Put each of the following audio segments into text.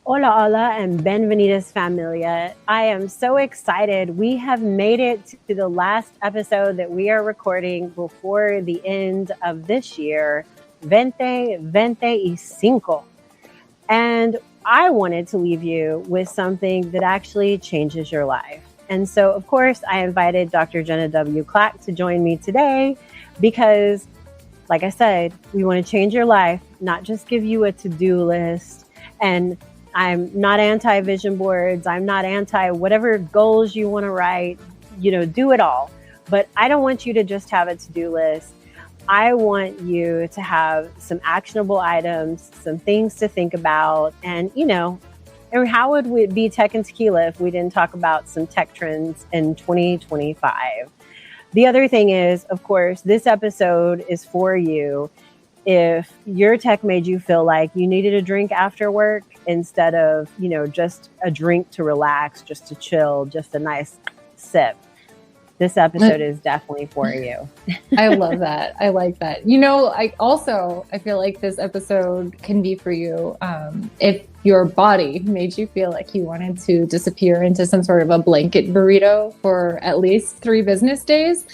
Hola, hola, and bienvenidos familia. I am so excited. We have made it to the last episode that we are recording before the end of this year, 2025. And I wanted to leave you with something that actually changes your life. And so, of course, I invited Dr. Jenna W. Clack to join me today because, like I said, we want to change your life, not just give you a to-do list. And I'm not anti-vision boards. I'm not anti whatever goals you want to write, do it all. But I don't want you to just have a to-do list. I want you to have some actionable items, some things to think about. And how would it be Tech and Tequila if we didn't talk about some tech trends in 2025? The other thing is, of course, this episode is for you if your tech made you feel like you needed a drink after work instead of, just a drink to relax, just to chill, just a nice sip. This episode is definitely for you. I love that. I like that. I feel like this episode can be for you if your body made you feel like you wanted to disappear into some sort of a blanket burrito for at least 3 business days.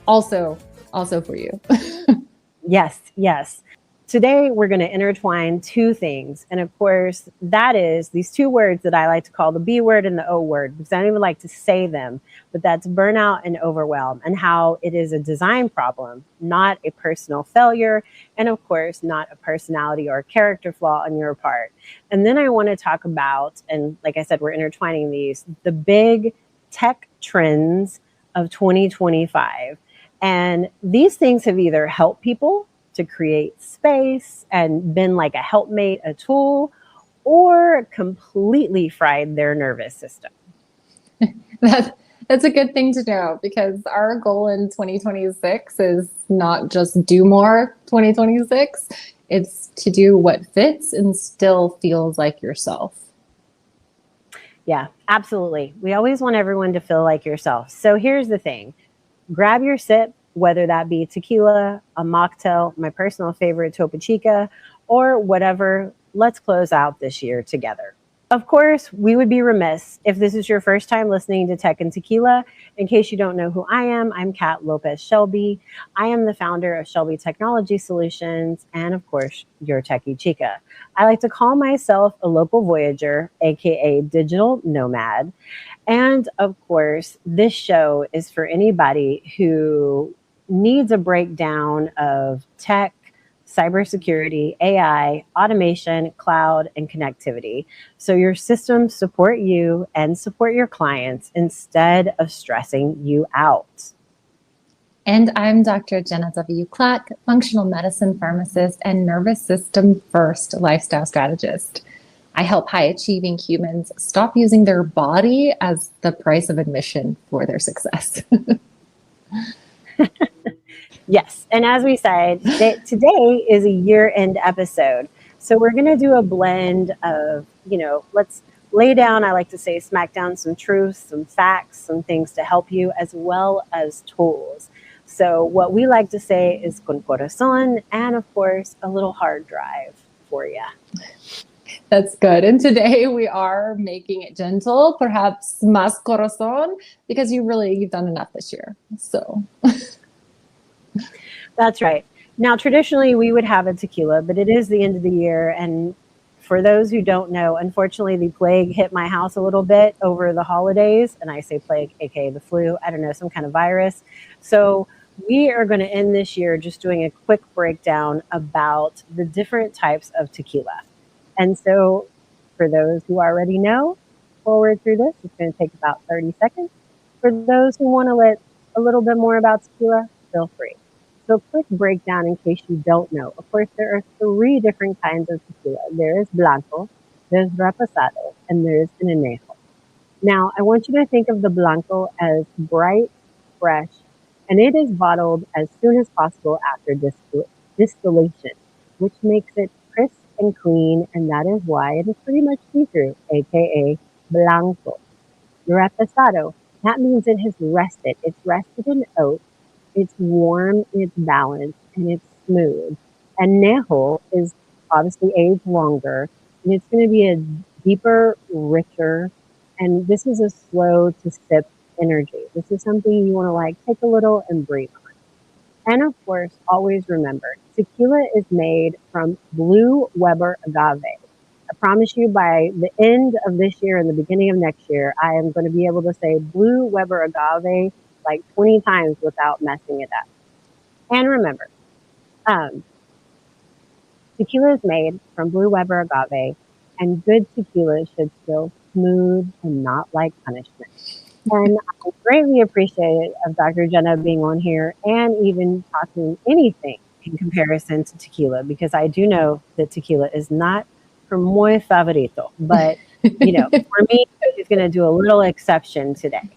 Also for you. Yes. Today, we're going to intertwine 2 things. And of course, that is these 2 words that I like to call the B word and the O word, because I don't even like to say them, but that's burnout and overwhelm, and how it is a design problem, not a personal failure. And of course, not a personality or a character flaw on your part. And then I want to talk about, and like I said, we're intertwining these, the big tech trends of 2025. And these things have either helped people to create space and been like a helpmate, a tool, or completely fried their nervous system. That's a good thing to know, because our goal in 2026 is not just do more 2026. It's to do what fits and still feels like yourself. Yeah, absolutely. We always want everyone to feel like yourself. So here's the thing. Grab your sip, whether that be tequila, a mocktail, my personal favorite, Topo Chica, or whatever. Let's close out this year together. Of course, we would be remiss if this is your first time listening to Tech and Tequila. In case you don't know who I am, I'm Kat Lopez Shelby. I am the founder of Shelby Technology Solutions and, of course, your Techie Chica. I like to call myself a local voyager, aka digital nomad. And of course, this show is for anybody who needs a breakdown of tech, cybersecurity, AI, automation, cloud, and connectivity. So your systems support you and support your clients instead of stressing you out. And I'm Dr. Jenna W. Clack, functional medicine pharmacist and nervous system first lifestyle strategist. I help high-achieving humans stop using their body as the price of admission for their success. Yes, and as we said, today is a year-end episode. So we're going to do a blend of, let's lay down, I like to say, smack down some truths, some facts, some things to help you, as well as tools. So what we like to say is con corazón, and of course, a little hard drive for you. That's good. And today we are making it gentle, perhaps más corazón, because you've done enough this year. So that's right. Now, traditionally we would have a tequila, but it is the end of the year. And for those who don't know, unfortunately, the plague hit my house a little bit over the holidays. And I say plague, aka the flu, I don't know, some kind of virus. So we are going to end this year just doing a quick breakdown about the different types of tequila. And so for those who already know, forward through this, it's going to take about 30 seconds. For those who want to learn a little bit more about tequila, feel free. So quick breakdown in case you don't know. Of course, there are 3 different kinds of tequila. There is Blanco, there's Reposado, and there's an Añejo. Now, I want you to think of the Blanco as bright, fresh, and it is bottled as soon as possible after distillation, which makes it crisp and clean, and that is why it is pretty much see-through, aka Blanco. Reposado, that means it has rested. It's rested in oak, it's warm, it's balanced, and it's smooth. And Añejo is obviously aged longer, and it's going to be a deeper, richer, and this is a slow to sip energy. This is something you want to like take a little and breathe on. And of course, always remember, tequila is made from blue Weber agave. I promise you by the end of this year and the beginning of next year, I am going to be able to say blue Weber agave like 20 times without messing it up. And remember, tequila is made from blue Weber agave, and good tequila should feel smooth and not like punishment. And I greatly appreciate of Dr. Jenna being on here and even talking anything in comparison to tequila, because I do know that tequila is not for muy favorito, but you know, for me, she's going to do a little exception today.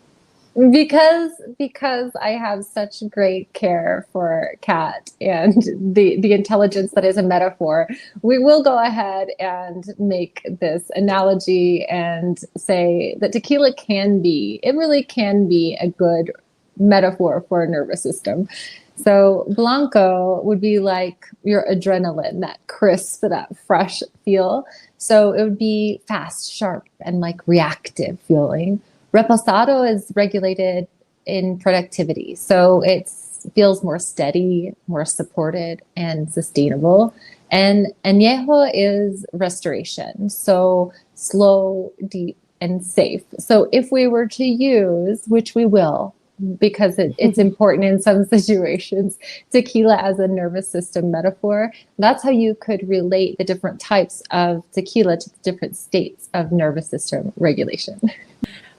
Because I have such great care for Kat and the intelligence that is a metaphor, we will go ahead and make this analogy and say that tequila really can be a good metaphor for a nervous system. So Blanco would be like your adrenaline, that crisp, that fresh feel. So it would be fast, sharp, and like reactive feeling. Reposado is regulated in productivity. So it feels more steady, more supported, and sustainable. And Añejo is restoration. So slow, deep, and safe. So if we were to use, which we will, because it's important in some situations, tequila as a nervous system metaphor, that's how you could relate the different types of tequila to the different states of nervous system regulation.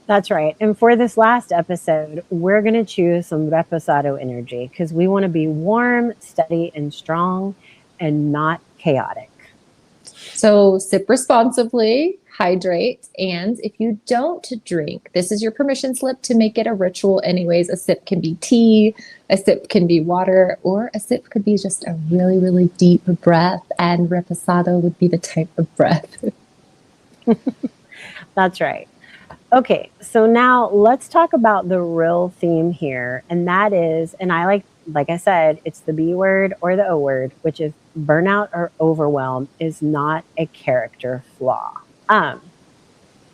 That's right. And for this last episode, we're going to choose some Reposado energy because we want to be warm, steady, and strong and not chaotic. So sip responsibly, hydrate, and if you don't drink, this is your permission slip to make it a ritual anyways. A sip can be tea, a sip can be water, or a sip could be just a really, really deep breath, and Reposado would be the type of breath. That's right. Okay, so now let's talk about the real theme here, and that is, and I like I said, it's the B word or the O word, which is burnout or overwhelm is not a character flaw.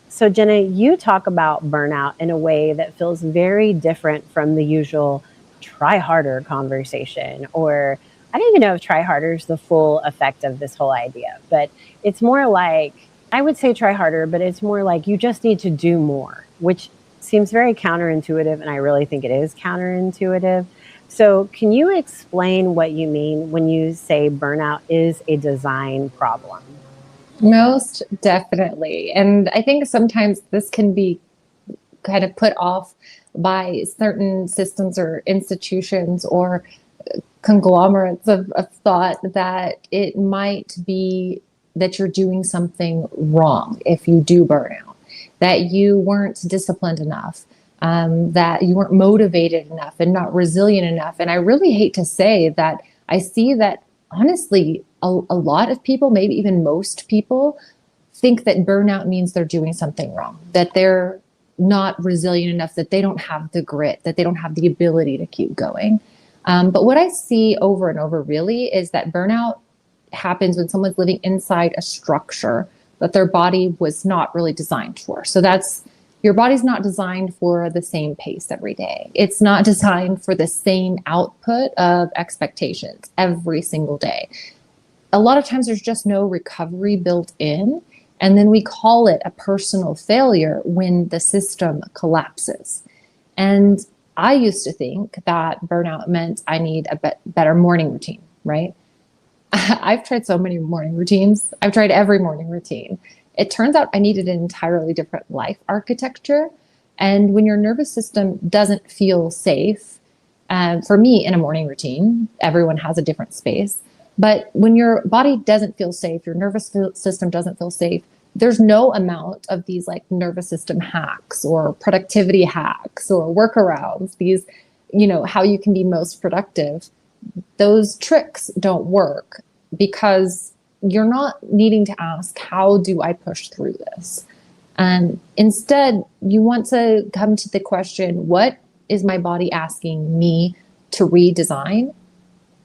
So Jenna, you talk about burnout in a way that feels very different from the usual try harder conversation, or I don't even know if try harder is the full effect of this whole idea, but it's more like, I would say try harder, but it's more like you just need to do more, which seems very counterintuitive, and I really think it is counterintuitive. So can you explain what you mean when you say burnout is a design problem? Most definitely. And I think sometimes this can be kind of put off by certain systems or institutions or conglomerates of thought that it might be that you're doing something wrong if you do burnout, that you weren't disciplined enough, that you weren't motivated enough and not resilient enough. And I really hate to say that I see that, honestly, a lot of people, maybe even most people, think that burnout means they're doing something wrong, that they're not resilient enough, that they don't have the grit, that they don't have the ability to keep going. But what I see over and over really is that burnout happens when someone's living inside a structure that their body was not really designed for. So that's, your body's not designed for the same pace every day. It's not designed for the same output of expectations every single day. A lot of times there's just no recovery built in. And then we call it a personal failure when the system collapses. And I used to think that burnout meant I need a better morning routine, right? I've tried so many morning routines. I've tried every morning routine. It turns out I needed an entirely different life architecture. And when your nervous system doesn't feel safe, for me in a morning routine, everyone has a different space. But when your body doesn't feel safe, your nervous system doesn't feel safe, there's no amount of these like nervous system hacks or productivity hacks or workarounds, these, how you can be most productive. Those tricks don't work because you're not needing to ask, how do I push through this? Instead, you want to come to the question, what is my body asking me to redesign?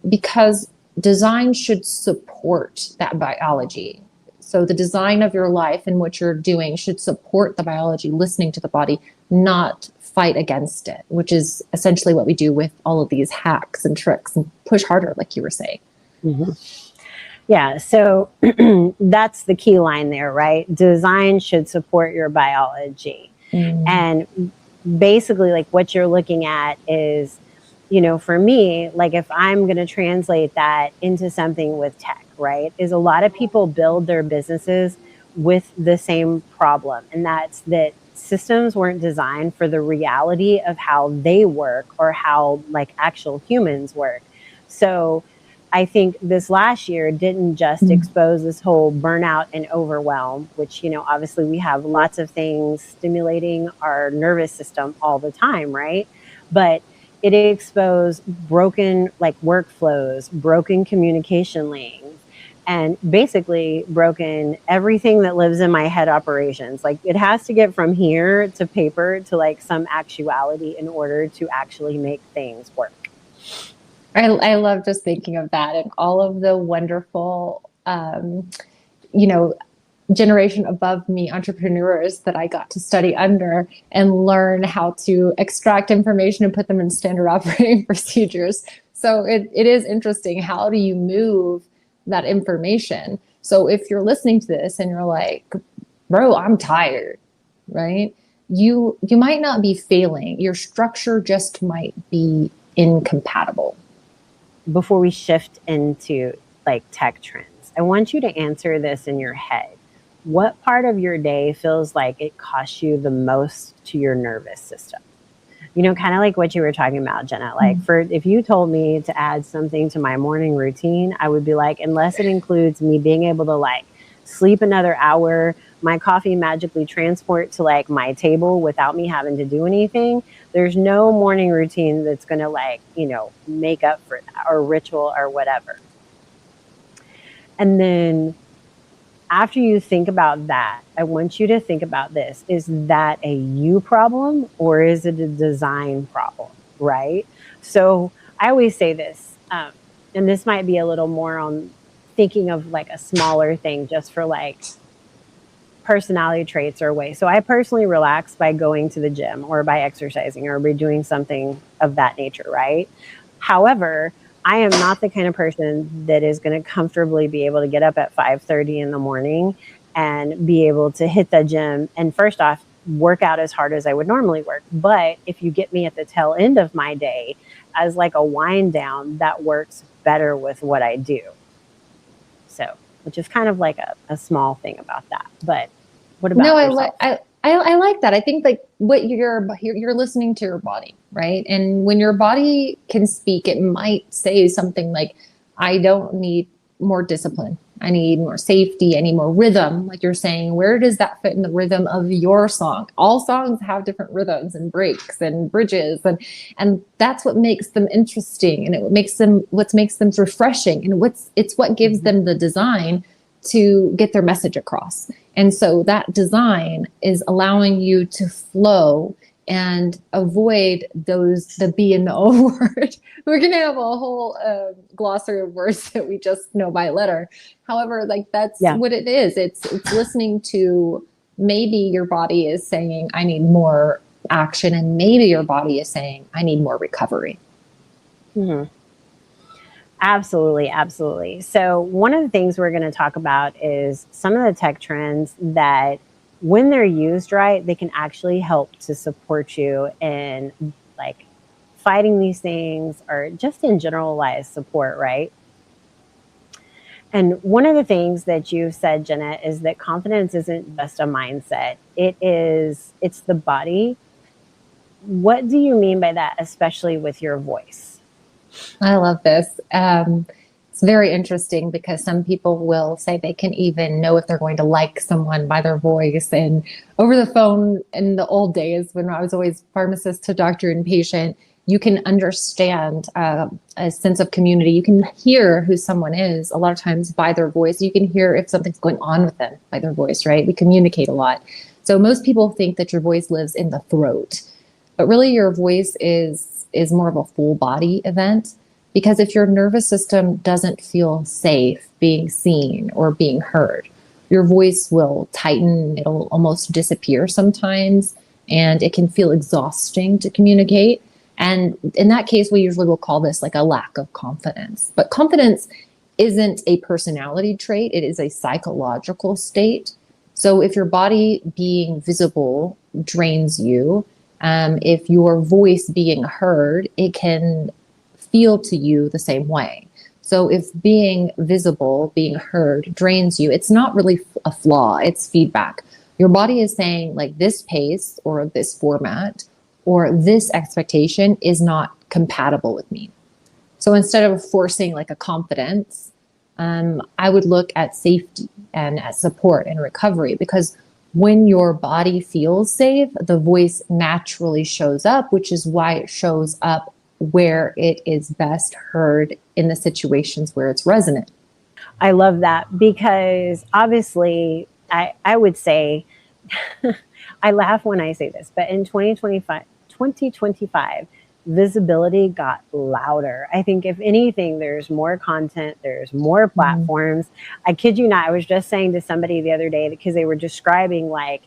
Because design should support that biology. So the design of your life and what you're doing should support the biology, listening to the body, not fight against it, which is essentially what we do with all of these hacks and tricks and push harder, like you were saying. Mm-hmm. Yeah, so that's the key line there, right? Design should support your biology. And basically, like, what you're looking at is, you know, for me, like, if I'm going to translate that into something with tech, right, is a lot of people build their businesses with the same problem. And that's that systems weren't designed for the reality of how they work or how, like, actual humans work. So I think this last year didn't just expose this whole burnout and overwhelm, which, you know, obviously we have lots of things stimulating our nervous system all the time, right? But it exposed broken, like, workflows, broken communication lanes, and basically broken everything that lives in my head operations. Like, it has to get from here to paper to, like, some actuality in order to actually make things work. I love just thinking of that and all of the wonderful, you know, generation above me entrepreneurs that I got to study under and learn how to extract information and put them in standard operating procedures. So it is interesting. How do you move that information? So if you're listening to this and you're like, bro, I'm tired, right? You might not be failing. Your structure just might be incompatible. Before we shift into, like, tech trends, I want you to answer this in your head. What part of your day feels like it costs you the most to your nervous system? You know, kind of like what you were talking about, Jenna. Like, if you told me to add something to my morning routine, I would be like, unless it includes me being able to, like, sleep another hour, my coffee magically transport to, like, my table without me having to do anything, there's no morning routine that's going to, like, you know, make up for that, or ritual or whatever. And then after you think about that, I want you to think about this. Is that a you problem or is it a design problem, right? So I always say this, and this might be a little more on thinking of, like, a smaller thing just for, like, personality traits or ways. So I personally relax by going to the gym or by exercising or by doing something of that nature, right? However, I am not the kind of person that is going to comfortably be able to get up at 5:30 in the morning and be able to hit the gym and, first off, work out as hard as I would normally work. But if you get me at the tail end of my day as, like, a wind down, that works better with what I do. So, which is kind of like a small thing about that. But what about yourself? I like that. I think, like, what you're listening to your body, right? And when your body can speak, it might say something like, I don't need more discipline. I need more safety. I need more rhythm. Like you're saying, where does that fit in the rhythm of your song? All songs have different rhythms and breaks and bridges, and that's what makes them interesting, and what makes them refreshing, and it's what gives them the design to get their message across. And so that design is allowing you to flow and avoid the B and the O word. We're going to have a whole glossary of words that we just know by letter. However, like, that's what it is. It's listening to, maybe your body is saying, I need more action. And maybe your body is saying, I need more recovery. Mm-hmm. Absolutely. Absolutely. So one of the things we're going to talk about is some of the tech trends that, when they're used right, they can actually help to support you in, like, fighting these things, or just in generalized support, right? And one of the things that you've said, Jenna, is that confidence isn't just a mindset. It's the body. What do you mean by that, especially with your voice? I love this. It's very interesting because some people will say they can even know if they're going to like someone by their voice. And over the phone, in the old days when I was always pharmacist to doctor and patient, you can understand a sense of community. You can hear who someone is a lot of times by their voice. You can hear if something's going on with them by their voice, right? We communicate a lot. So most people think that your voice lives in the throat, but really your voice is more of a full body event. Because if your nervous system doesn't feel safe being seen or being heard, Your voice will tighten, it'll almost disappear sometimes, and it can feel exhausting to communicate. And in that case, we usually will call this like a lack of confidence. But confidence isn't a personality trait, it is a psychological state. So if your body being visible drains you, if your voice being heard, it can feel to you the same way. So if being visible, being heard drains you, it's not really a flaw, it's feedback. Your body is saying like this pace or this format or this expectation is not compatible with me. So instead of forcing like a confidence, I would look at safety and at support and recovery, because when your body feels safe, the voice naturally shows up, which is why it shows up where it is best heard in the situations where it's resonant. I love that, because obviously I would say, I laugh when I say this, but in 2025, visibility got louder. I think if anything, there's more content, there's more platforms. I kid you not, I was just saying to somebody the other day, because they were describing, like,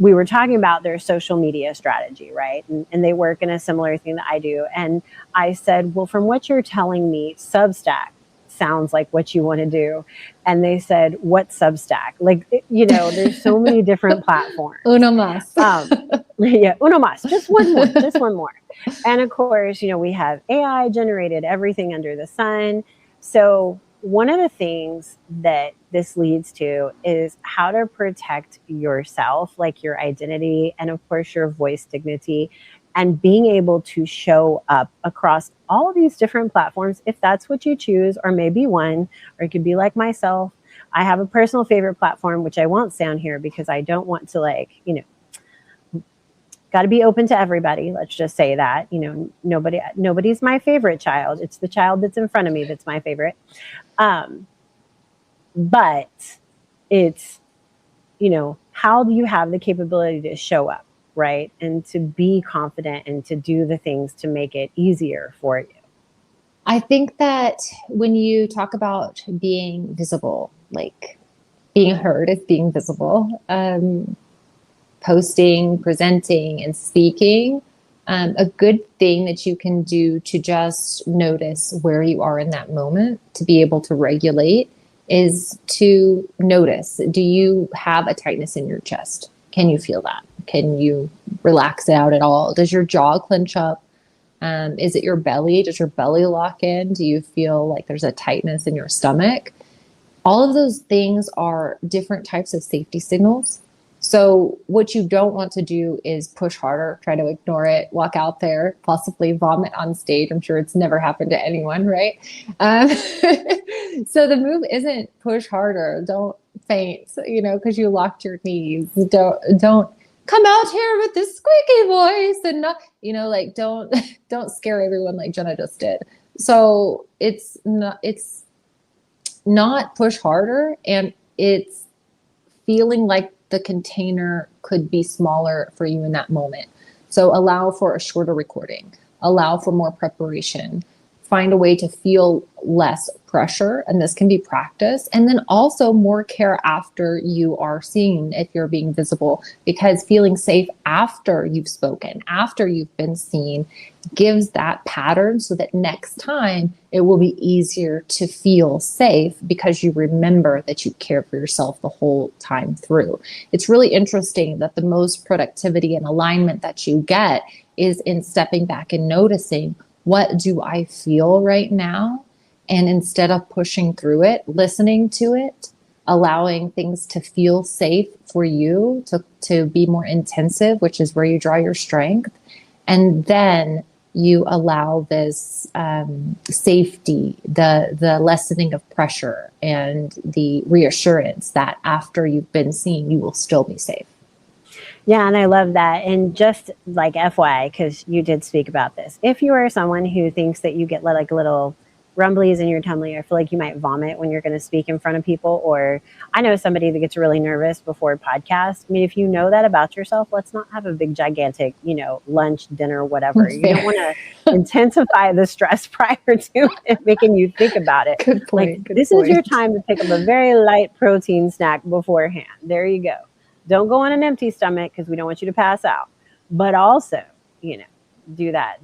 we were talking about their social media strategy, right? And they work in a similar thing that I do. And I said, well, from what you're telling me, Substack sounds like what you want to do. And they said, what Substack? Like, you know, there's so many different platforms. Uno más. Yeah, uno más, just one more, just one more. And of course, you know, we have AI generated everything under the sun. So one of the things that this leads to is how to protect yourself, like your identity, and of course your voice dignity, and being able to show up across all of these different platforms, if that's what you choose, or maybe one, or it could be like myself. I have a personal favorite platform, which I won't say on here because I don't want to, like, you know, got to be open to everybody. Let's just say that, you know, nobody's my favorite child. It's the child that's in front of me that's my favorite. But it's, you know, how do you have the capability to show up, right? And to be confident and to do the things to make it easier for you. I think that when you talk about being visible, like being heard as being visible, posting, presenting, and speaking, a good thing that you can do to just notice where you are in that moment, to be able to regulate, is to notice, do you have a tightness in your chest? Can you feel that? Can you relax it out at all? Does your jaw clench up? Is it your belly? Does your belly lock in? Do you feel like there's a tightness in your stomach? All of those things are different types of safety signals. So what you don't want to do is push harder, try to ignore it, walk out there, possibly vomit on stage. I'm sure it's never happened to anyone, right? So the move isn't push harder. Don't faint, you know, because you locked your knees. Don't come out here with this squeaky voice and not, you know, like don't scare everyone like Jenna just did. So it's not push harder, and it's feeling like the container could be smaller for you in that moment. So allow for a shorter recording, allow for more preparation, find a way to feel less pressure, and this can be practice. And then also more care after you are seen, if you're being visible, because feeling safe after you've spoken, after you've been seen, gives that pattern so that next time it will be easier to feel safe because you remember that you care for yourself the whole time through. It's really interesting that the most productivity and alignment that you get is in stepping back and noticing, what do I feel right now? And instead of pushing through it, listening to it, allowing things to feel safe for you, to be more intensive, which is where you draw your strength. And then you allow this safety, the lessening of pressure, and the reassurance that after you've been seen, you will still be safe. Yeah, and I love that. And just like FYI, because you did speak about this, if you are someone who thinks that you get like a little rumblies in your tummy, or feel like you might vomit when you're going to speak in front of people, or I know somebody that gets really nervous before a podcast. I mean, if you know that about yourself, let's not have a big, gigantic, lunch, dinner, whatever. You don't want to intensify the stress prior to it, making you think about it. Good point. This is your time to pick up a very light protein snack beforehand. There you go. Don't go on an empty stomach because we don't want you to pass out. But also, do that.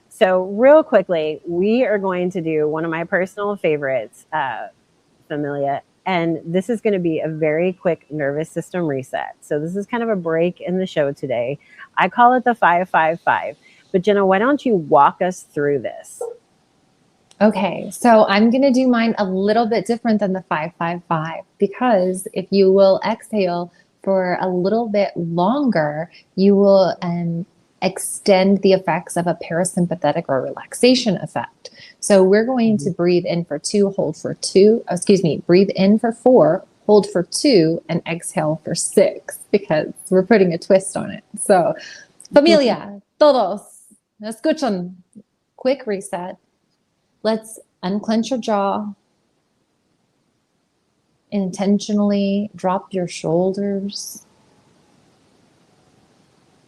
So real quickly, we are going to do one of my personal favorites, Familia, and this is going to be a very quick nervous system reset. So this is kind of a break in the show today. I call it the 555. But Jenna, why don't you walk us through this? Okay, so I'm going to do mine a little bit different than the 555, because if you will exhale for a little bit longer, you will extend the effects of a parasympathetic or relaxation effect. So we're going to breathe in for 2, hold for 2, breathe in for 4, hold for 2, and exhale for 6, because we're putting a twist on it. So, familia, todos, escuchan, quick reset. Let's unclench your jaw. Intentionally drop your shoulders.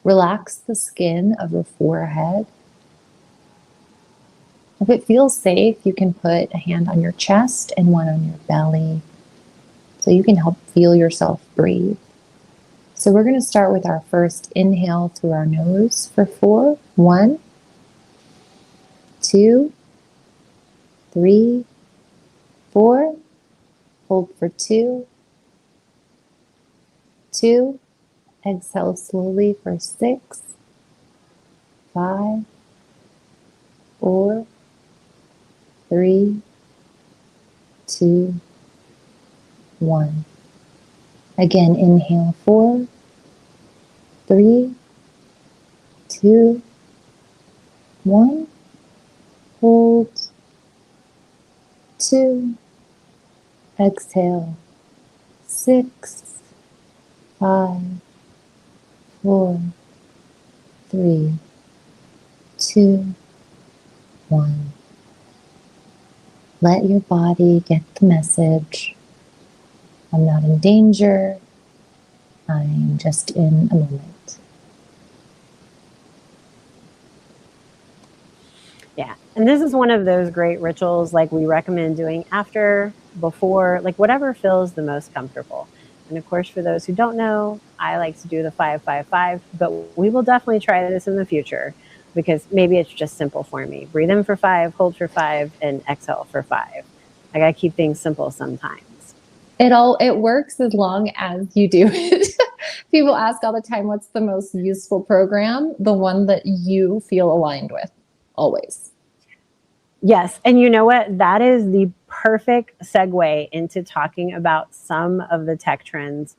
Relax the skin of your forehead. If it feels safe, you can put a hand on your chest and one on your belly, so you can help feel yourself breathe. So we're going to start with our first inhale through our nose for 4. 1, 2, 3, 4. Hold for 2. 2. Exhale slowly for 6, 5, 4, 3, 2, 1. Again, inhale 4, 3, 2, 1. Hold. 2. Exhale. 6, 5, 4, 3, 2, 1. Let your body get the message. I'm not in danger. I'm just in a moment. Yeah. And this is one of those great rituals like we recommend doing after, before, like whatever feels the most comfortable. And of course, for those who don't know, I like to do the 555, but we will definitely try this in the future because maybe it's just simple for me. Breathe in for 5, hold for 5, and exhale for 5. I got to keep things simple sometimes. It works as long as you do it. People ask all the time, what's the most useful program? The one that you feel aligned with, always. Yes. And you know what? That is the perfect segue into talking about some of the tech trends.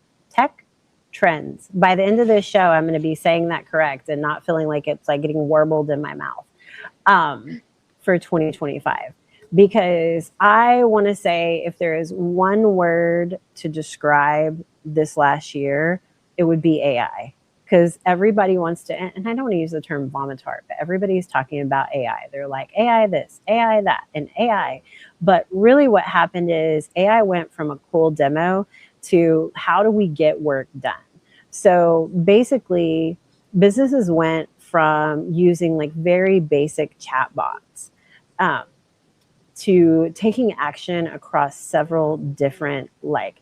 By the end of this show, I'm going to be saying that correct and not feeling like it's like getting warbled in my mouth for 2025. Because I want to say if there is one word to describe this last year, it would be AI. Because everybody wants to, and I don't want to use the term vomitar, but everybody's talking about AI. They're like, AI this, AI that, and AI. But really what happened is AI went from a cool demo to how do we get work done? So basically, businesses went from using like very basic chatbots to taking action across several different like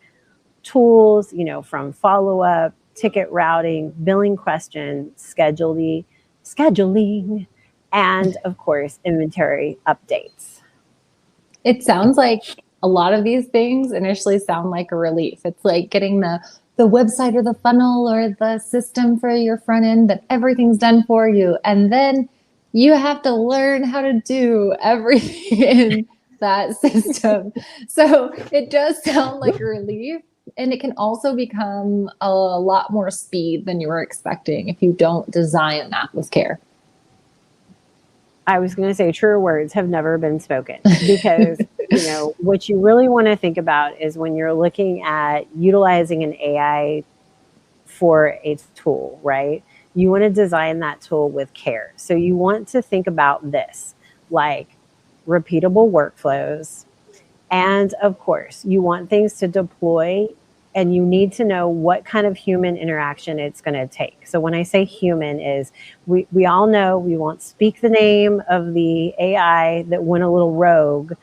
tools, from follow-up, ticket routing, billing questions, scheduling, and of course, inventory updates. It sounds like a lot of these things initially sound like a relief. It's like getting the website or the funnel or the system for your front end that everything's done for you. And then you have to learn how to do everything in that system. So it does sound like a relief. And it can also become a lot more speed than you were expecting if you don't design that with care. I was going to say truer words have never been spoken because, what you really want to think about is when you're looking at utilizing an AI for a tool, right? You want to design that tool with care. So you want to think about this, like repeatable workflows. And of course, you want things to deploy, and you need to know what kind of human interaction it's going to take. So when I say human is, we all know we won't speak the name of the AI that went a little rogue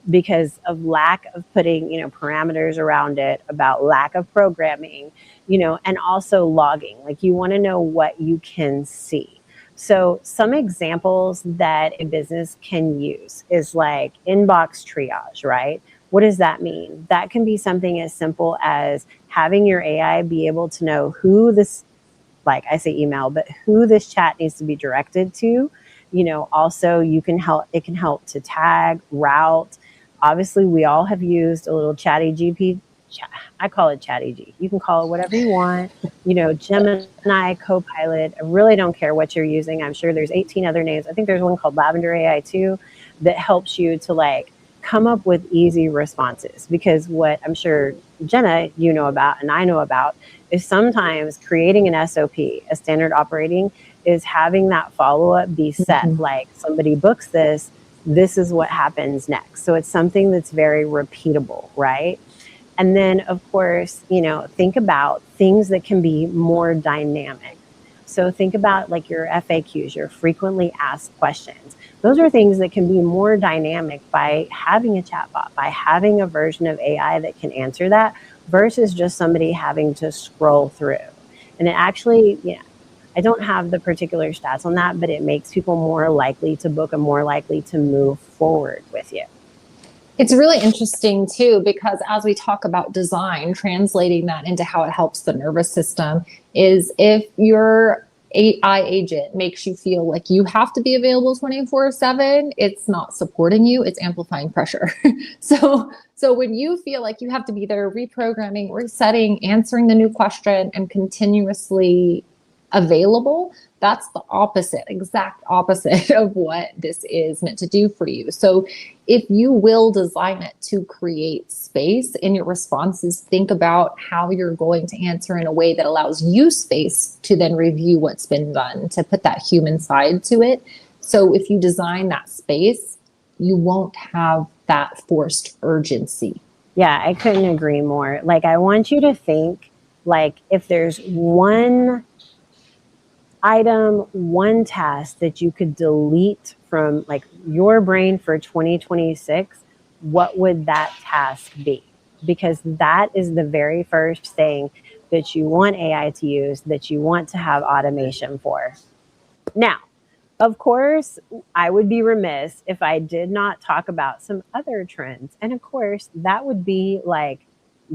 because of lack of putting, parameters around it, about lack of programming, and also logging. Like, you want to know what you can see. So some examples that a business can use is like inbox triage, right? What does that mean? That can be something as simple as having your AI be able to know who this, like I say email, but who this chat needs to be directed to. Also it can help to tag, route. Obviously, we all have used a little chatty GP. I call it chatty G. You can call it whatever you want. Gemini, Copilot. I really don't care what you're using. I'm sure there's 18 other names. I think there's one called Lavender AI too that helps you to come up with easy responses. Because what I'm sure Jenna, about, and I know about, is sometimes creating an SOP, a standard operating, is having that follow-up be set. Mm-hmm. Like, somebody books this is what happens next. So it's something that's very repeatable, right? And then, of course, think about things that can be more dynamic. So think about like your FAQs, your frequently asked questions. Those are things that can be more dynamic by having a chatbot, by having a version of AI that can answer that, versus just somebody having to scroll through. And it actually, I don't have the particular stats on that, but it makes people more likely to book and more likely to move forward with you. It's really interesting too, because as we talk about design, translating that into how it helps the nervous system is, if your AI agent makes you feel like you have to be available 24/7, it's not supporting you, it's amplifying pressure. So when you feel like you have to be there reprogramming, resetting, answering the new question, and continuously available, that's the exact opposite of what this is meant to do for you. So if you will design it to create space in your responses, think about how you're going to answer in a way that allows you space to then review what's been done, to put that human side to it. So if you design that space, you won't have that forced urgency. Yeah, I couldn't agree more. Like, I want you to think, like, if there's one item, one task that you could delete from like your brain for 2026, what would that task be? Because that is the very first thing that you want AI to use, that you want to have automation for. Now, of course, I would be remiss if I did not talk about some other trends. And of course, that would be like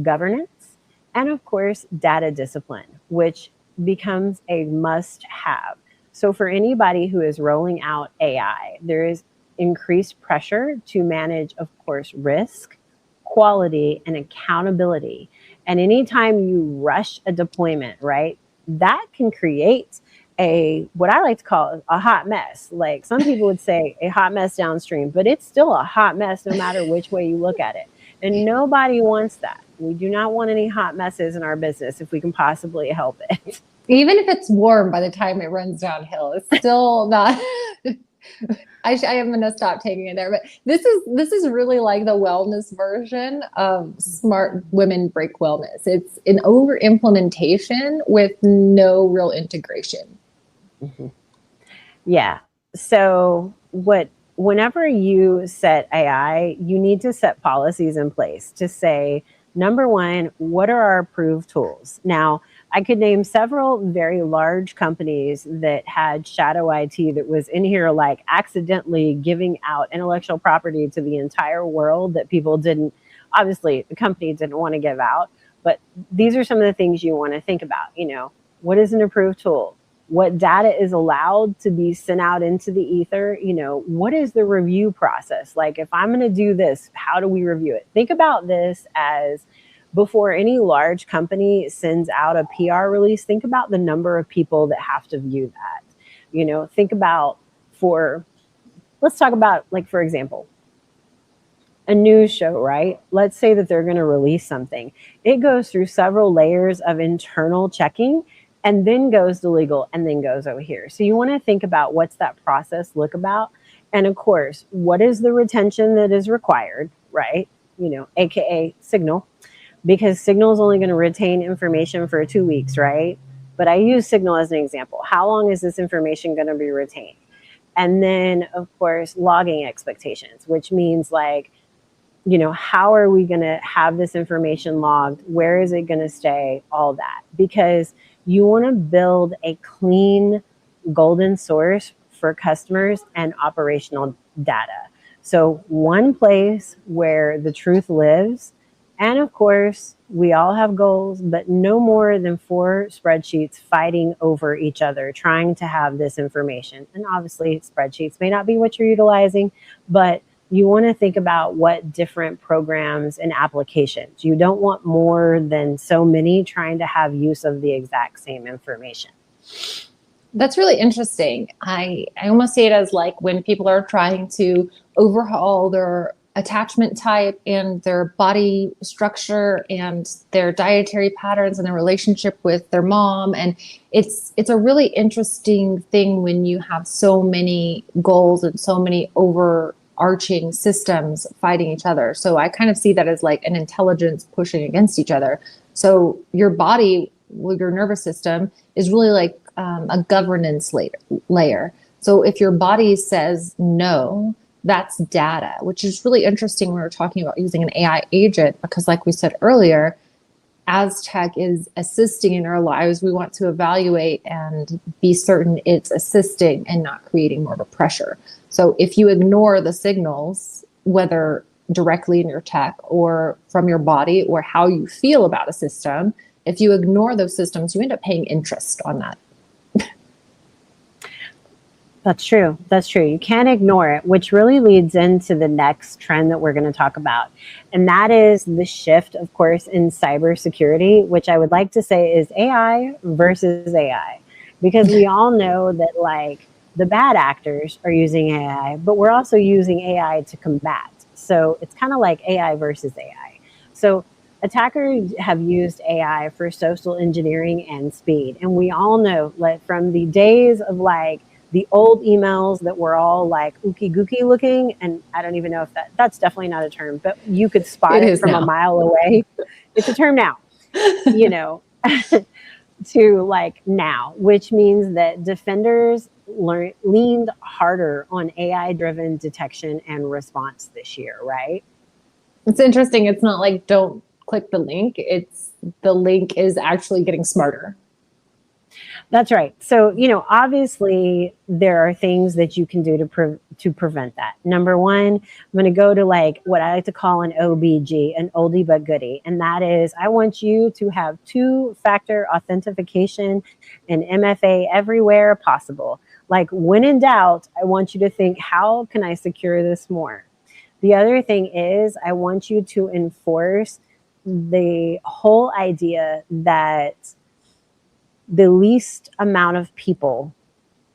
governance and of course, data discipline, which becomes a must-have. So for anybody who is rolling out AI, there is increased pressure to manage, of course, risk, quality, and accountability. And anytime you rush a deployment, right, that can create what I like to call a hot mess. Like, some people would say a hot mess downstream, but it's still a hot mess no matter which way you look at it. And nobody wants that. We do not want any hot messes in our business if we can possibly help it. Even if it's warm by the time it runs downhill, it's still not. I am going to stop taking it there. But this is really like the wellness version of Smart Women Break Wellness. It's an over implementation with no real integration. Mm-hmm. Yeah. So whenever you set AI, you need to set policies in place to say, number one, what are our approved tools? Now, I could name several very large companies that had shadow IT that was in here, like accidentally giving out intellectual property to the entire world that people didn't, obviously the company didn't want to give out. But these are some of the things you want to think about. What is an approved tool? What data is allowed to be sent out into the ether? What is the review process? Like, if I'm going to do this, how do we review it? Think about this as, before any large company sends out a PR release, think about the number of people that have to view that. Think about let's talk about, like, for example, a news show, right? Let's say that they're going to release something. It goes through several layers of internal checking, and then goes to legal, and then goes over here. So you want to think about what's that process look about. And of course, what is the retention that is required, right? AKA Signal, because Signal is only going to retain information for 2 weeks, right? But I use Signal as an example. How long is this information going to be retained? And then, of course, logging expectations, which means like, how are we going to have this information logged? Where is it going to stay? All that. Because you want to build a clean golden source for customers and operational data. So one place where the truth lives. And of course, we all have goals, but no more than 4 spreadsheets fighting over each other, trying to have this information. And obviously, spreadsheets may not be what you're utilizing, but you want to think about what different programs and applications. You don't want more than so many trying to have use of the exact same information. That's really interesting. I almost see it as like when people are trying to overhaul their attachment type and their body structure and their dietary patterns and their relationship with their mom. And it's a really interesting thing when you have so many goals and so many overarching systems fighting each other. So I kind of see that as like an intelligence pushing against each other. So your body, with your nervous system, is really like a governance layer. So if your body says no, that's data, which is really interesting when we're talking about using an AI agent, because like we said earlier, as tech is assisting in our lives, we want to evaluate and be certain it's assisting and not creating more of a pressure. So if you ignore the signals, whether directly in your tech or from your body or how you feel about a system, if you ignore those systems, you end up paying interest on that. That's true. That's true. You can't ignore it, which really leads into the next trend that we're going to talk about. And that is the shift, of course, in cybersecurity, which I would like to say is AI versus AI. Because we all know that like the bad actors are using AI, but we're also using AI to combat. So it's kind of like AI versus AI. So attackers have used AI for social engineering and speed. And we all know, like from the days of like the old emails that were all like ookie gookie looking, and I don't even know if that's definitely not a term, but you could spot it from a mile away. It's a term now, to like now, which means that defenders leaned harder on AI-driven detection and response this year, right? It's interesting. It's not like don't click the link. It's the link is actually getting smarter. That's right. So, obviously there are things that you can do to prevent that. Number one, I'm going to go to like what I like to call an OBG, an oldie but goodie. And that is, I want you to have 2-factor authentication and MFA everywhere possible. Like when in doubt, I want you to think, how can I secure this more? The other thing is, I want you to enforce the whole idea that the least amount of people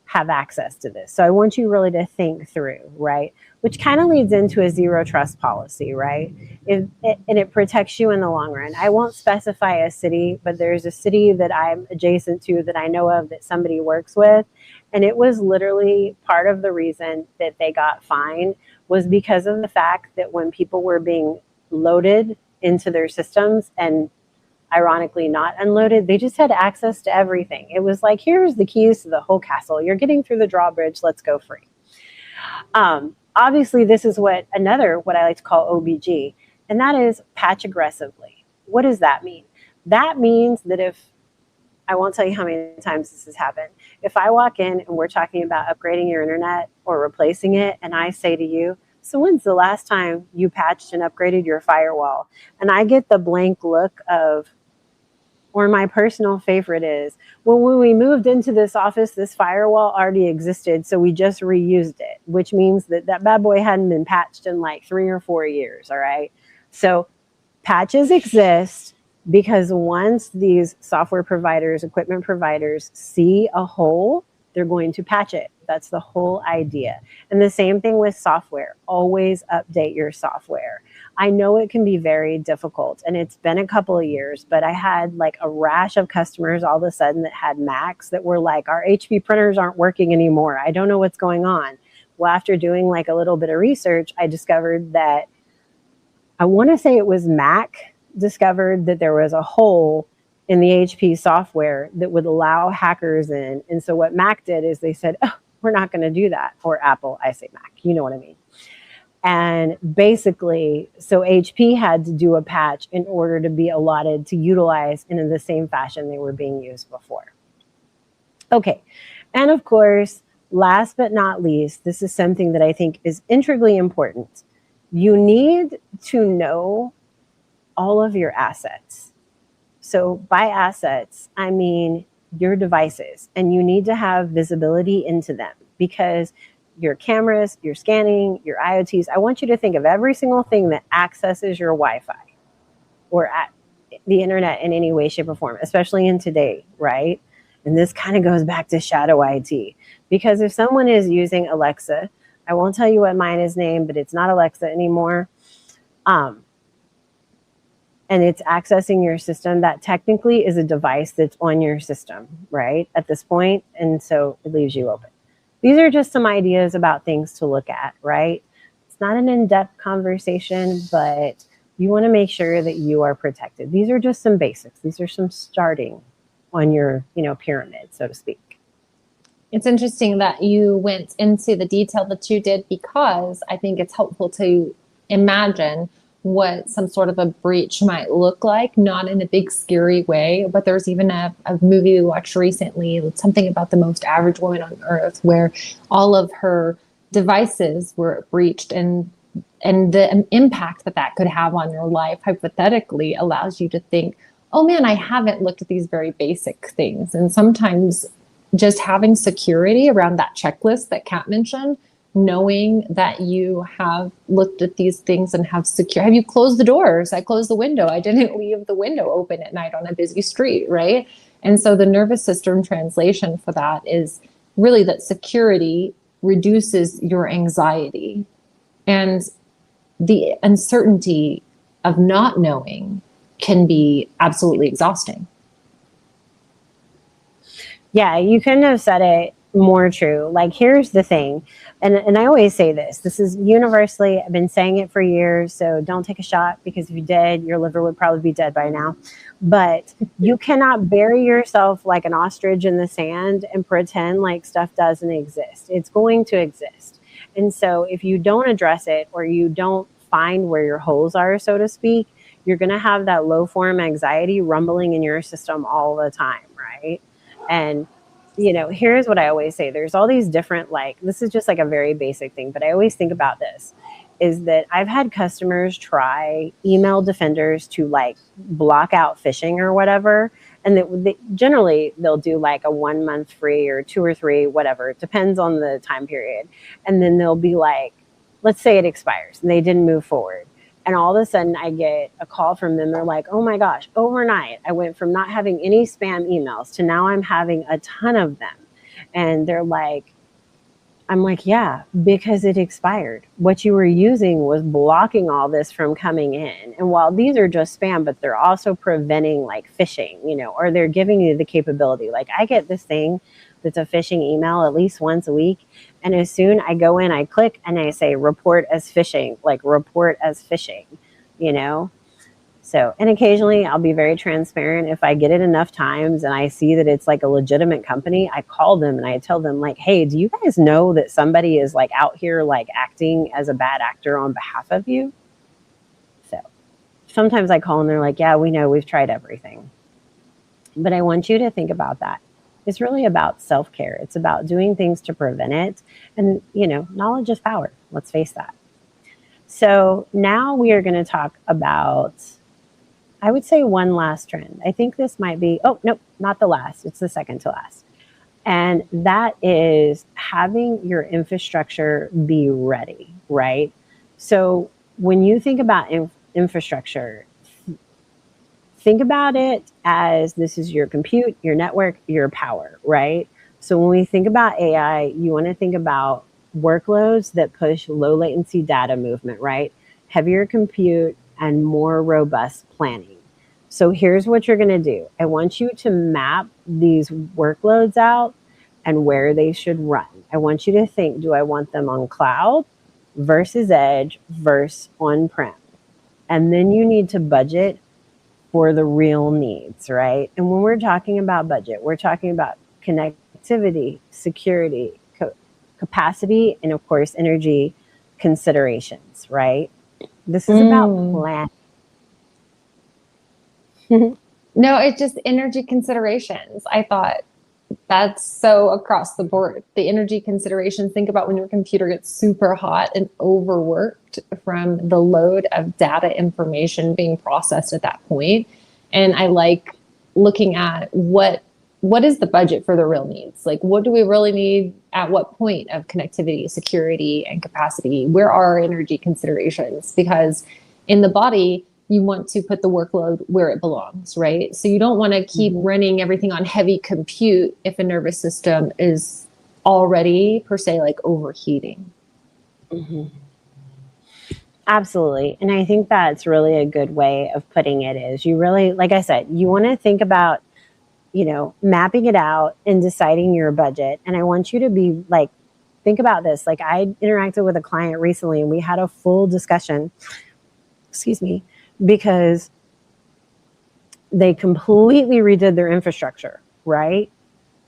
have access to this. So I want you really to think through, right? Which kind of leads into a zero trust policy, right? And it protects you in the long run. I won't specify a city, but there's a city that I'm adjacent to that I know of that somebody works with. And it was literally part of the reason that they got fined was because of the fact that when people were being loaded into their systems and ironically not unloaded, they just had access to everything. It was like, here's the keys to the whole castle. You're getting through the drawbridge. Let's go free. Obviously, this is what I like to call OBG, and that is patch aggressively. What does that mean? That means that I won't tell you how many times this has happened. If I walk in and we're talking about upgrading your internet or replacing it, and I say to you, so when's the last time you patched and upgraded your firewall? And I get the blank look of, or my personal favorite is, well, when we moved into this office, this firewall already existed, so we just reused it, which means that bad boy hadn't been patched in like 3 or 4 years, all right? So patches exist because once these software providers, equipment providers see a hole, they're going to patch it. That's the whole idea. And the same thing with software. Always update your software. I know it can be very difficult, and it's been a couple of years, but I had like a rash of customers all of a sudden that had Macs that were like, our HP printers aren't working anymore. I don't know what's going on. Well, after doing like a little bit of research, I discovered that, I want to say it was Mac discovered that there was a hole in the HP software that would allow hackers in. And so what Mac did is they said, oh, we're not going to do that. Or Apple, I say Mac, you know what I mean. And basically, so HP had to do a patch in order to be allotted to utilize in the same fashion they were being used before. Okay. And of course, last but not least, this is something that I think is integrally important. You need to know all of your assets. So by assets, I mean your devices, and you need to have visibility into them, because your cameras, your scanning, your IoTs, I want you to think of every single thing that accesses your Wi-Fi or at the internet in any way, shape, or form, especially in today, right? And this kind of goes back to shadow IT, because if someone is using Alexa, I won't tell you what mine is named, but it's not Alexa anymore, and it's accessing your system, that technically is a device that's on your system, right, at this point, and so it leaves you open. These are just some ideas about things to look at, right? It's not an in-depth conversation, but you want to make sure that you are protected. These are just some basics. These are some starting on your, pyramid, so to speak. It's interesting that you went into the detail that you did, because I think it's helpful to imagine what some sort of a breach might look like, not in a big scary way, but there's even a movie we watched recently, something about the most average woman on earth, where all of her devices were breached, and the impact that could have on your life hypothetically allows you to think, oh man, I haven't looked at these very basic things. And sometimes just having security around that checklist that Kat mentioned, knowing that you have looked at these things and have you closed the doors? I closed the window. I didn't leave the window open at night on a busy street, right? And so the nervous system translation for that is really that security reduces your anxiety, and the uncertainty of not knowing can be absolutely exhausting. Yeah, you couldn't have said it more true. Like, here's the thing, and I always say this is universally, I've been saying it for years, so don't take a shot, because if you did, your liver would probably be dead by now. But you cannot bury yourself like an ostrich in the sand and pretend like stuff doesn't exist. It's going to exist. And so if you don't address it, or you don't find where your holes are, so to speak, you're going to have that low form anxiety rumbling in your system all the time, right? And here's what I always say. There's all these different, this is just like a very basic thing, but I always think about this, is that I've had customers try email defenders to block out phishing or whatever. And generally they'll do like a 1 month free or 2 or 3, whatever. It depends on the time period. And then they'll be like, let's say it expires and they didn't move forward. And all of a sudden I get a call from them. They're like, oh my gosh, overnight, I went from not having any spam emails to now I'm having a ton of them. And they're like, I'm like, yeah, because it expired. What you were using was blocking all this from coming in. And while these are just spam, but they're also preventing phishing, or they're giving you the capability. Like, I get this thing that's a phishing email at least once a week. And as soon I go in, I click and I say, report as phishing, report as phishing, So, and occasionally I'll be very transparent. If I get it enough times and I see that it's a legitimate company, I call them and I tell them hey, do you guys know that somebody is out here acting as a bad actor on behalf of you? So sometimes I call and they're like, yeah, we know, we've tried everything. But I want you to think about that. It's really about self-care. It's about doing things to prevent it. And, knowledge is power. Let's face that. So now we are going to talk about, I would say, one last trend. I think this might be, oh, no, not the last. It's the second to last. And that is having your infrastructure be ready, right? So when you think about infrastructure, think about it as this is your compute, your network, your power, right? So when we think about AI, you want to think about workloads that push low latency data movement, right? Heavier compute and more robust planning. So here's what you're going to do. I want you to map these workloads out and where they should run. I want you to think, do I want them on cloud versus edge versus on-prem? And then you need to budget for the real needs, right? And when we're talking about budget, we're talking about connectivity, security, capacity, and of course, energy considerations, right? This is about planning. No, it's just energy considerations. I thought that's so across the board. The energy considerations, think about when your computer gets super hot and overworked from the load of data information being processed at that point. And I like looking at what is the budget for the real needs? Like, what do we really need at what point of connectivity, security, and capacity? Where are our energy considerations? Because in the body, you want to put the workload where it belongs, right? So you don't want to keep running everything on heavy compute if a nervous system is already, per se, like overheating. Mm-hmm. Absolutely. And I think that's really a good way of putting it is you really, like I said, you want to think about, mapping it out and deciding your budget. And I want you to be like, think about this. Like I interacted with a client recently and we had a full discussion, because they completely redid their infrastructure, right?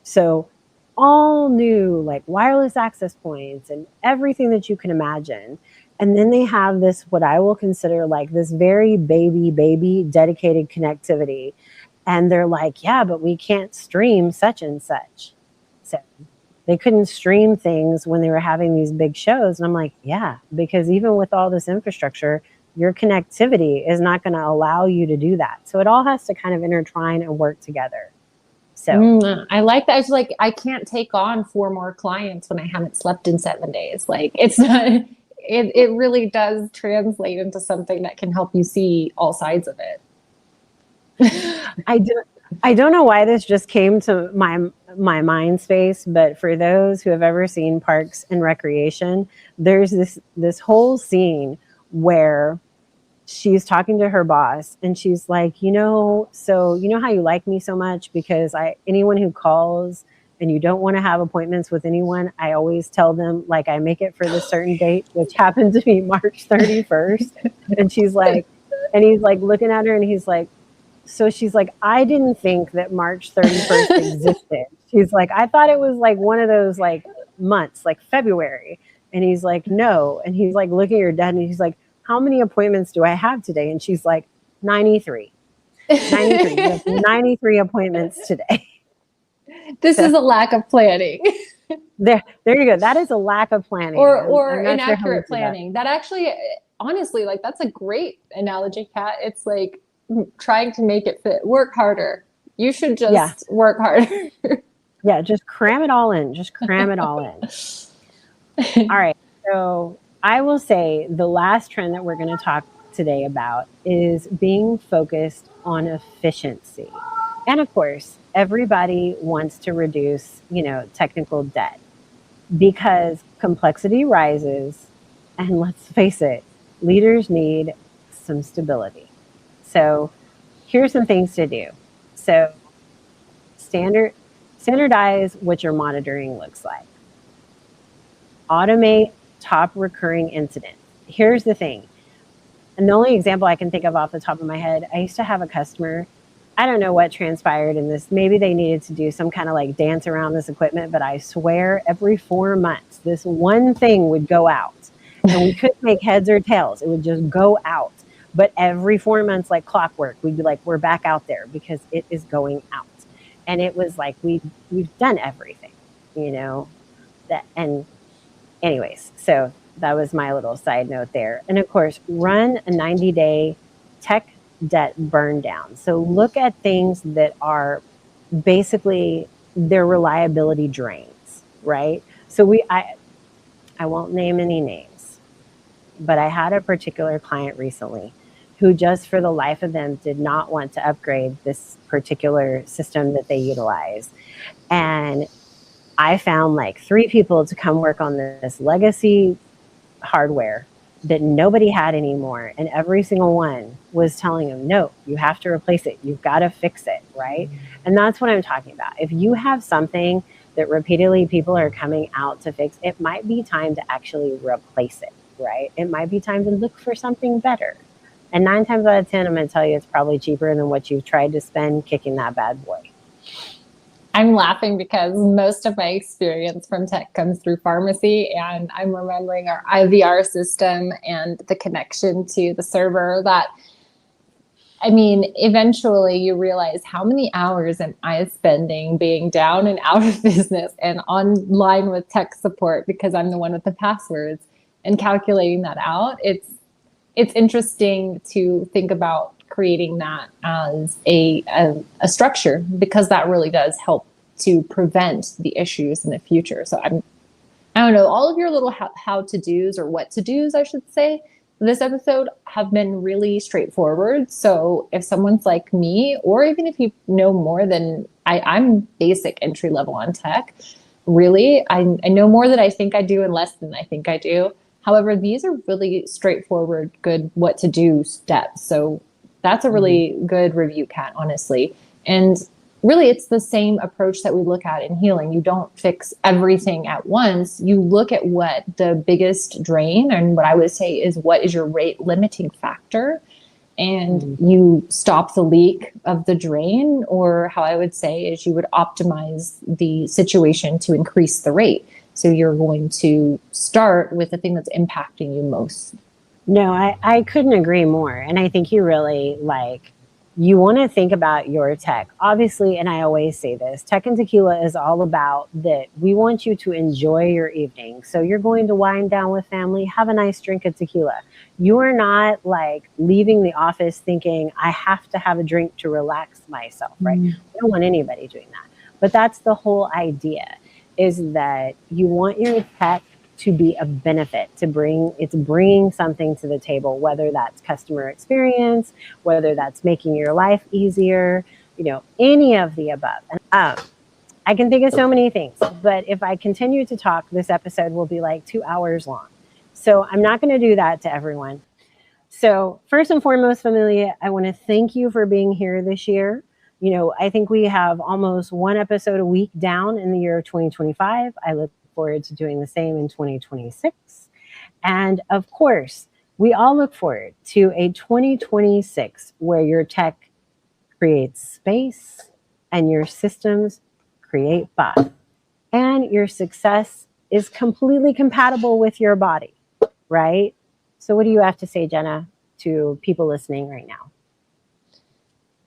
So all new like wireless access points and everything that you can imagine. And then they have this, what I will consider like this very baby dedicated connectivity. And they're like, yeah, but we can't stream such and such. So they couldn't stream things when they were having these big shows. And I'm like, yeah, because even with all this infrastructure, your connectivity is not going to allow you to do that. So it all has to kind of intertwine and work together. So I like that. It's like, I can't take on 4 more clients when I haven't slept in 7 days. Like it's not, it really does translate into something that can help you see all sides of it. I don't know why this just came to my mind space, but for those who have ever seen Parks and Recreation, there's this whole scene where she's talking to her boss and she's like, so you know how you like me so much because anyone who calls and you don't want to have appointments with anyone, I always tell them like I make it for this certain date, which happened to be March 31st. And she's like, and he's like looking at her and he's like, so she's like, I didn't think that March 31st existed. She's like, I thought it was like one of those like months, like February. And he's like, no. And he's like looking at her dad and he's like, how many appointments do I have today? And she's like, 93. 93 appointments today. This is a lack of planning. There you go. That is a lack of planning. Or inaccurate planning. That actually, honestly, like that's a great analogy, Kat. It's like trying to make it fit. Work harder. You should just work harder. Yeah, just cram it all in. All right. So I will say the last trend that we're going to talk today about is being focused on efficiency. And of course, everybody wants to reduce, technical debt because complexity rises. And let's face it, leaders need some stability. So here's some things to do. So standardize what your monitoring looks like. Automate top recurring incidents. Here's the thing. And the only example I can think of off the top of my head, I used to have a customer, I don't know what transpired in this. Maybe they needed to do some kind of like dance around this equipment, but I swear every 4 months, this one thing would go out and we couldn't make heads or tails. It would just go out. But every 4 months, like clockwork, we'd be like, we're back out there because it is going out. And it was like, we've done everything, and anyways, so that was my little side note there. And of course, run a 90-day tech debt burn down. So look at things that are basically their reliability drains, right? So I won't name any names, but I had a particular client recently who just for the life of them did not want to upgrade this particular system that they utilize. And I found like 3 people to come work on this legacy hardware that nobody had anymore. And every single one was telling them, no, you have to replace it. You've got to fix it, right? And that's what I'm talking about. If you have something that repeatedly people are coming out to fix, it might be time to actually replace it, right? It might be time to look for something better. And 9 times out of 10, I'm going to tell you it's probably cheaper than what you've tried to spend kicking that bad boy. I'm laughing because most of my experience from tech comes through pharmacy, and I'm remembering our IVR system and the connection to the server that, I mean, eventually you realize how many hours am I spending being down and out of business and online with tech support because I'm the one with the passwords, and calculating that out. It's interesting to think about creating that as a structure, because that really does help to prevent the issues in the future. So I don't know, all of your little how to do's, or what to do's, I should say, this episode have been really straightforward. So if someone's like me, or even if you know more than I'm basic entry level on tech, really, I know more than I think I do and less than I think I do. However, these are really straightforward, good what to do steps. So that's a really good review, Kat, honestly. And really, it's the same approach that we look at in healing. You don't fix everything at once. You look at what the biggest drain, and what I would say is what is your rate limiting factor, and you stop the leak of the drain, or how I would say is you would optimize the situation to increase the rate. So you're going to start with the thing that's impacting you most. No, I couldn't agree more. And I think you really you want to think about your tech. Obviously, and I always say this, Tech and Tequila is all about that. We want you to enjoy your evening. So you're going to wind down with family, have a nice drink of tequila. You are not leaving the office thinking, I have to have a drink to relax myself, right? I don't want anybody doing that. But that's the whole idea, is that you want your tech to be a benefit, it's bringing something to the table, whether that's customer experience, whether that's making your life easier, any of the above. And, I can think of so many things, but if I continue to talk, this episode will be 2 hours long. So I'm not going to do that to everyone. So first and foremost, Familia, I want to thank you for being here this year. I think we have almost 1 episode a week down in the year of 2025. I look forward to doing the same in 2026. And of course, we all look forward to a 2026 where your tech creates space and your systems create buzz, and your success is completely compatible with your body, right? So what do you have to say, Jenna, to people listening right now?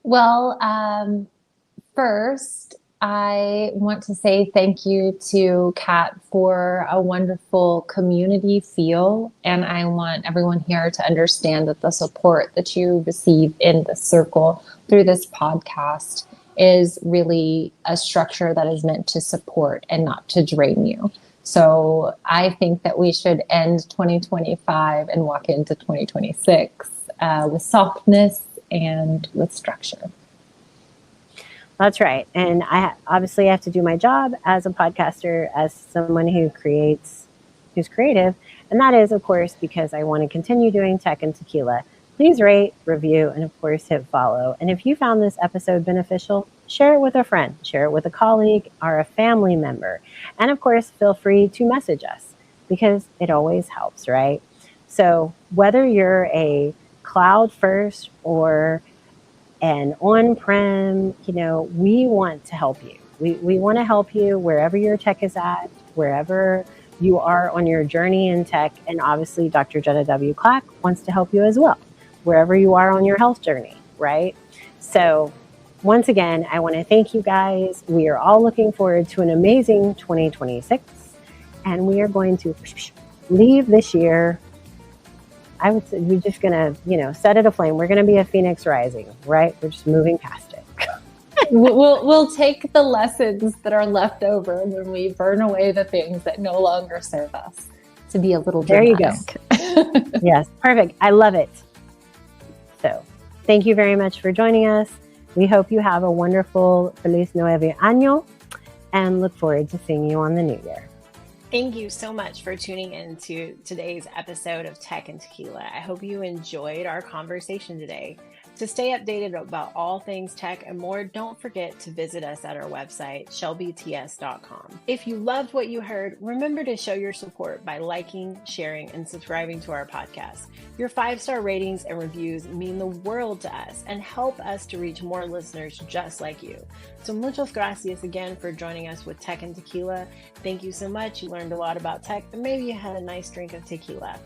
Well, first, I want to say thank you to Kat for a wonderful community feel. And I want everyone here to understand that the support that you receive in the circle through this podcast is really a structure that is meant to support and not to drain you. So I think that we should end 2025 and walk into 2026 with softness and with structure. That's right. And I obviously have to do my job as a podcaster, as someone who's creative. And that is, of course, because I want to continue doing Tech and Tequila. Please rate, review, and of course, hit follow. And if you found this episode beneficial, share it with a friend, share it with a colleague or a family member. And of course, feel free to message us, because it always helps, right? So whether you're a cloud first or an on-prem, we want to help you. We want to help you wherever your tech is at, wherever you are on your journey in tech. And obviously, Dr. Jenna W. Clack wants to help you as well, wherever you are on your health journey, right? So once again, I want to thank you guys. We are all looking forward to an amazing 2026. And we are going to leave this year, I would say, we're just going to, set it aflame. We're going to be a phoenix rising, right? We're just moving past it. We'll take the lessons that are left over when we burn away the things that no longer serve us to be a little dramatic. There you go. Yes, perfect. I love it. So thank you very much for joining us. We hope you have a wonderful Feliz Nuevo Año and look forward to seeing you on the new year. Thank you so much for tuning in to today's episode of Tech and Tequila. I hope you enjoyed our conversation today. To stay updated about all things tech and more, don't forget to visit us at our website, shelbyts.com. If you loved what you heard, remember to show your support by liking, sharing, and subscribing to our podcast. Your 5-star ratings and reviews mean the world to us and help us to reach more listeners just like you. So muchas gracias again for joining us with Tech and Tequila. Thank you so much. You learned a lot about tech, and maybe you had a nice drink of tequila.